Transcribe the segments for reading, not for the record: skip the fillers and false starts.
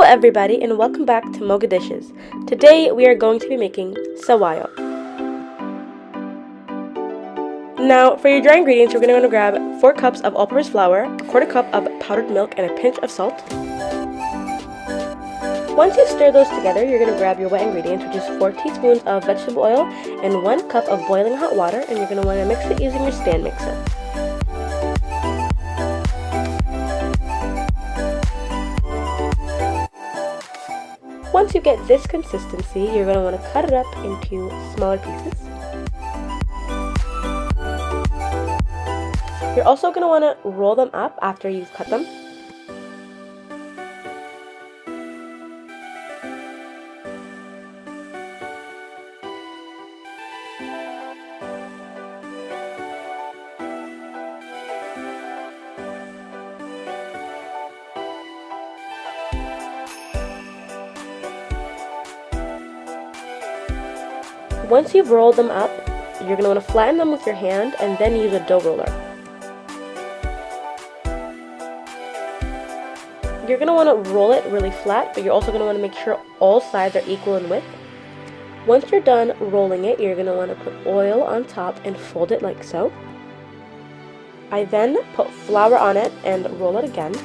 everybody, and welcome back to Moga Dishes. Today we are going to be making sabaayad. Now for your dry ingredients, you're going to grab 4 cups of all-purpose flour, a quarter cup of powdered milk, and a pinch of salt. Once you stir those together, you're going to grab your wet ingredients, which is 4 teaspoons of vegetable oil and 1 cup of boiling hot water, and you're going to want to mix it using your stand mixer. Once you get this consistency, you're going to want to cut it up into smaller pieces. You're also going to want to roll them up after you've cut them. Once you've rolled them up, you're going to want to flatten them with your hand and then use a dough roller. You're going to want to roll it really flat, but you're also going to want to make sure all sides are equal in width. Once you're done rolling it, you're going to want to put oil on top and fold it like so. I then put flour on it and roll it again.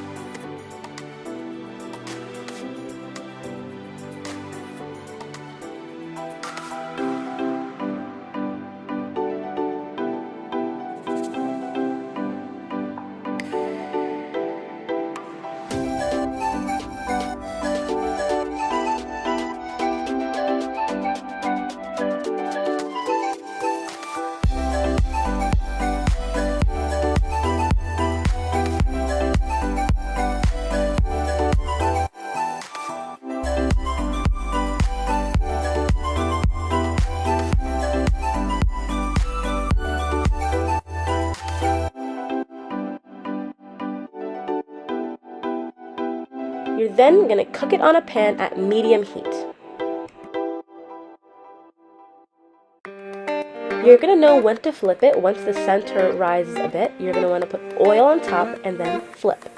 You're then going to cook it on a pan at medium heat. You're going to know when to flip it once the center rises a bit. You're going to want to put oil on top and then flip.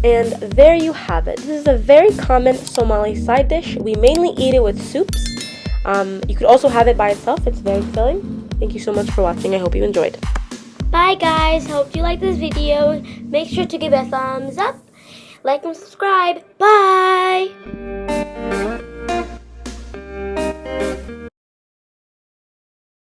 And there you have it. This is a very common Somali side dish. We mainly eat it with soups. You could also have it by itself. It's very filling. Thank you so much for watching. I hope you enjoyed. Bye guys, hope you like this video. Make sure to give it a thumbs up, like and subscribe. Bye!